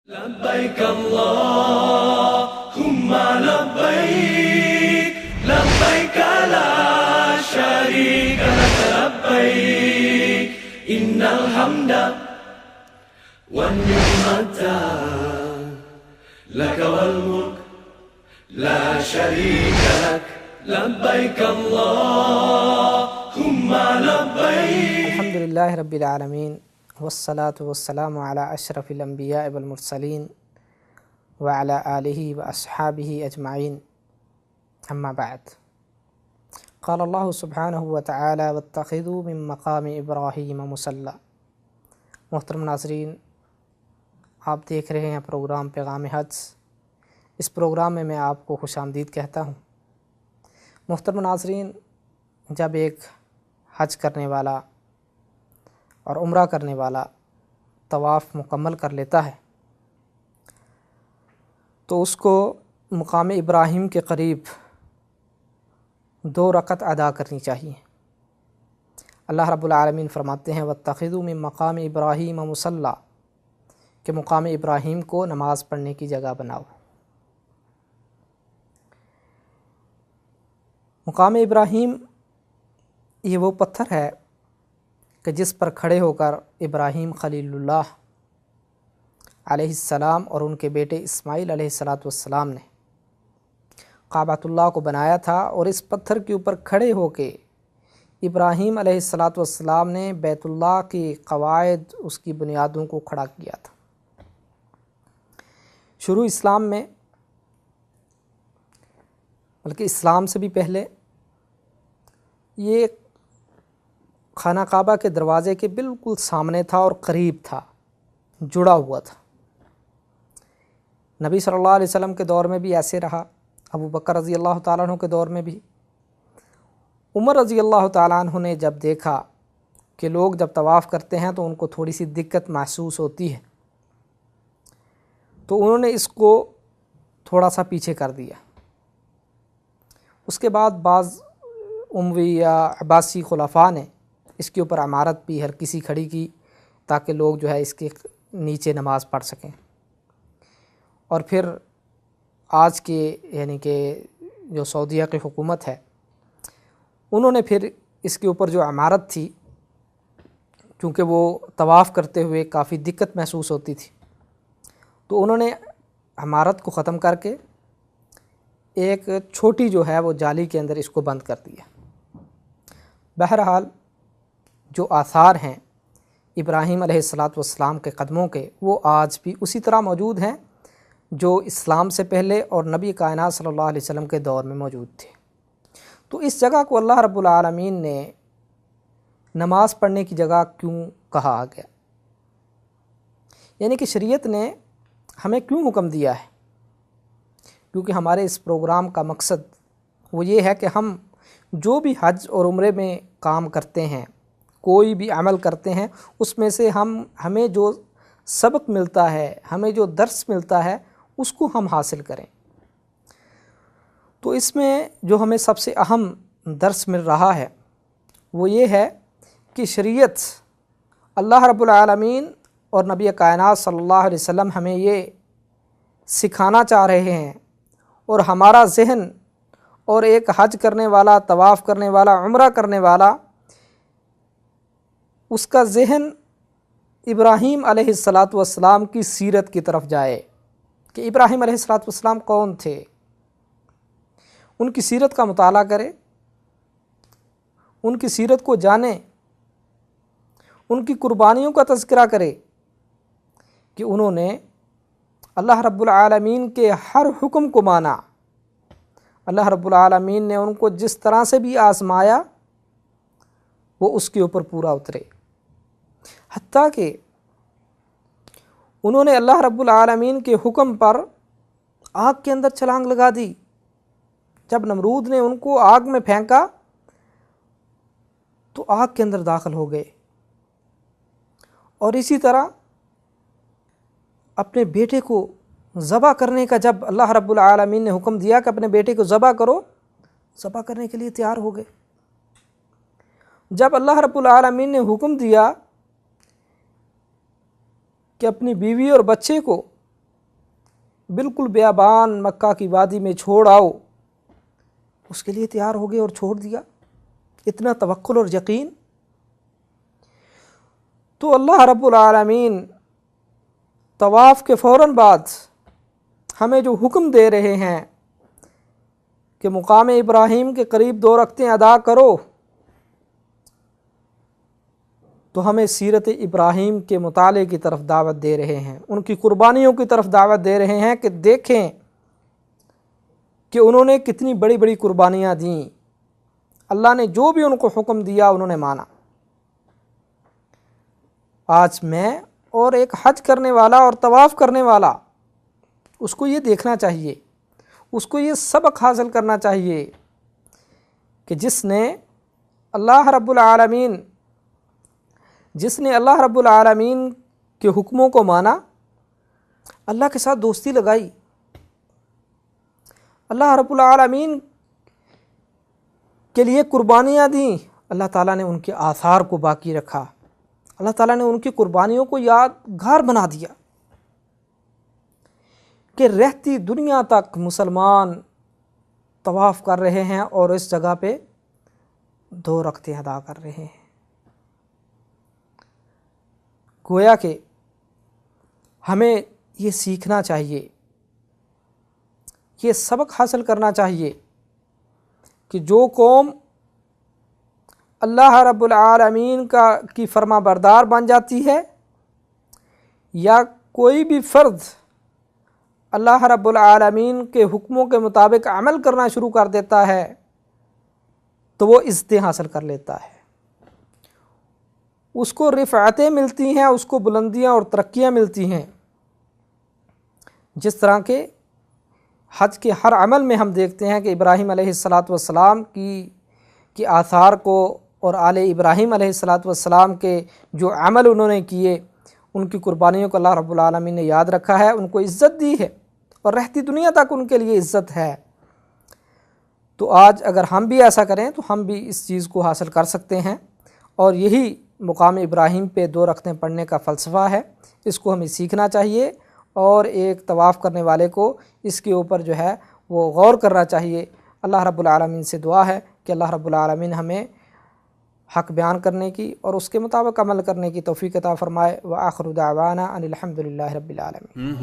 لبيك اللهم لبيك لبيك لا شريك لك لبيك إن الحمد والنعمة لك والملك لا شريك لك لبيك اللهم لبيك. الحمد لله رب العالمين والصلاة والسلام على أشرف الأنبياء والمرسلين وعلى آله وأصحابه أجمعين أما بعد. قال الله سبحانہ وتعالى واتخذوا من مقام إبراهيم مصلى. محترم ناظرین، آپ دیکھ رہے ہیں پروگرام پیغام حج. اس پروگرام میں آپ کو خوش آمدید کہتا ہوں. محترم ناظرین، جب ایک حج کرنے والا اور عمرہ کرنے والا طواف مکمل کر لیتا ہے تو اس کو مقام ابراہیم کے قریب 2 رکعت ادا کرنی چاہیے. اللہ رب العالمین فرماتے ہیں واتخذوا من مقام ابراہیم مصلی، کہ مقام ابراہیم کو نماز پڑھنے کی جگہ بناؤ. مقام ابراہیم یہ وہ پتھر ہے کہ جس پر کھڑے ہو کر ابراہیم خلیل اللہ علیہ السلام اور ان کے بیٹے اسماعیل علیہ السلام نے کعبۃ اللہ کو بنایا تھا، اور اس پتھر کے اوپر کھڑے ہو کے ابراہیم علیہ السلام نے بیت اللہ کی قواعد، اس کی بنیادوں کو کھڑا کیا تھا. شروع اسلام میں، بلکہ اسلام سے بھی پہلے، یہ خانہ کعبہ کے دروازے کے بالکل سامنے تھا اور قریب تھا، جڑا ہوا تھا. نبی صلی اللہ علیہ وسلم کے دور میں بھی ایسے رہا، ابو بکر رضی اللہ تعالیٰ عنہ کے دور میں بھی. عمر رضی اللہ تعالیٰ عنہ نے جب دیکھا کہ لوگ جب طواف کرتے ہیں تو ان کو تھوڑی سی دقت محسوس ہوتی ہے، تو انہوں نے اس کو تھوڑا سا پیچھے کر دیا. اس کے بعد بعض اموی یا عباسی خلفاء نے اس کے اوپر عمارت بھی ہر کسی کھڑی کی تاکہ لوگ جو ہے اس کے نیچے نماز پڑھ سکیں. اور پھر آج کے یعنی کہ جو سعودیہ کی حکومت ہے، انہوں نے پھر اس کے اوپر جو عمارت تھی، کیونکہ وہ طواف کرتے ہوئے کافی دقت محسوس ہوتی تھی، تو انہوں نے عمارت کو ختم کر کے ایک چھوٹی جو ہے وہ جالی کے اندر اس کو بند کر دیا. بہرحال جو آثار ہیں ابراہیم علیہ السلام کے قدموں کے، وہ آج بھی اسی طرح موجود ہیں جو اسلام سے پہلے اور نبی کائنات صلی اللہ علیہ وسلم کے دور میں موجود تھے. تو اس جگہ کو اللہ رب العالمین نے نماز پڑھنے کی جگہ کیوں کہا گیا؟ یعنی کہ شریعت نے ہمیں کیوں حکم دیا ہے؟ کیونکہ ہمارے اس پروگرام کا مقصد وہ یہ ہے کہ ہم جو بھی حج اور عمرے میں کام کرتے ہیں، کوئی بھی عمل کرتے ہیں، اس میں سے ہمیں جو سبق ملتا ہے، ہمیں جو درس ملتا ہے، اس کو ہم حاصل کریں. تو اس میں جو ہمیں سب سے اہم درس مل رہا ہے وہ یہ ہے کہ شریعت، اللہ رب العالمین اور نبی کائنات صلی اللہ علیہ وسلم ہمیں یہ سکھانا چاہ رہے ہیں، اور ہمارا ذہن اور ایک حج کرنے والا، طواف کرنے والا، عمرہ کرنے والا، اس کا ذہن ابراہیم علیہ السلام کی سیرت کی طرف جائے کہ ابراہیم علیہ السلام کون تھے. ان کی سیرت کا مطالعہ کرے، ان کی سیرت کو جانے، ان کی قربانیوں کا تذکرہ کرے کہ انہوں نے اللہ رب العالمین کے ہر حکم کو مانا. اللہ رب العالمین نے ان کو جس طرح سے بھی آزمایا وہ اس کے اوپر پورا اترے، حتیٰ کہ انہوں نے اللہ رب العالمین کے حکم پر آگ کے اندر چھلانگ لگا دی. جب نمرود نے ان کو آگ میں پھینکا تو آگ کے اندر داخل ہو گئے. اور اسی طرح اپنے بیٹے کو ذبح کرنے کا جب اللہ رب العالمین نے حکم دیا کہ اپنے بیٹے کو ذبح کرو، ذبح کرنے کے لیے تیار ہو گئے. جب اللہ رب العالمین نے حکم دیا کہ اپنی بیوی اور بچے کو بالکل بیابان مکہ کی وادی میں چھوڑ آؤ، اس کے لیے تیار ہو گئے اور چھوڑ دیا، اتنا توکل اور یقین۔ تو اللہ رب العالمین طواف کے فوراً بعد ہمیں جو حکم دے رہے ہیں کہ مقام ابراہیم کے قریب 2 رکعتیں ادا کرو، تو ہمیں سیرت ابراہیم کے مطالعے کی طرف دعوت دے رہے ہیں، ان کی قربانیوں کی طرف دعوت دے رہے ہیں کہ دیکھیں کہ انہوں نے کتنی بڑی بڑی قربانیاں دیں، اللہ نے جو بھی ان کو حکم دیا انہوں نے مانا۔ آج میں اور ایک حج کرنے والا اور طواف کرنے والا، اس کو یہ دیکھنا چاہیے، اس کو یہ سبق حاصل کرنا چاہیے کہ جس نے اللہ رب العالمین کے حکموں کو مانا، اللہ کے ساتھ دوستی لگائی، اللہ رب العالمین کے لیے قربانیاں دیں، اللہ تعالیٰ نے ان کے آثار کو باقی رکھا، اللہ تعالیٰ نے ان کی قربانیوں کو یادگار بنا دیا کہ رہتی دنیا تک مسلمان طواف کر رہے ہیں اور اس جگہ پہ 2 رکعتیں ادا کر رہے ہیں۔ گویا کہ ہمیں یہ سیکھنا چاہیے، یہ سبق حاصل کرنا چاہیے کہ جو قوم اللہ رب العالمین کی فرما بردار بن جاتی ہے، یا کوئی بھی فرد اللہ رب العالمین کے حکموں کے مطابق عمل کرنا شروع کر دیتا ہے تو وہ عزتیں حاصل کر لیتا ہے، اس کو رفعتیں ملتی ہیں، اس کو بلندیاں اور ترقیاں ملتی ہیں۔ جس طرح کہ حج کے ہر عمل میں ہم دیکھتے ہیں کہ ابراہیم علیہ السلام کی آثار کو اور آل ابراہیم علیہ السلام کے جو عمل انہوں نے کیے، ان کی قربانیوں کو اللہ رب العالمین نے یاد رکھا ہے، ان کو عزت دی ہے اور رہتی دنیا تک ان کے لیے عزت ہے۔ تو آج اگر ہم بھی ایسا کریں تو ہم بھی اس چیز کو حاصل کر سکتے ہیں، اور یہی مقام ابراہیم پہ 2 رکعتیں پڑھنے کا فلسفہ ہے، اس کو ہمیں سیکھنا چاہیے، اور ایک طواف کرنے والے کو اس کے اوپر جو ہے وہ غور کرنا چاہیے۔ اللہ رب العالمین سے دعا ہے کہ اللہ رب العالمین ہمیں حق بیان کرنے کی اور اس کے مطابق عمل کرنے کی توفیق عطا فرمائے۔ وآخر دعوانا ان الحمد للہ رب العالمین۔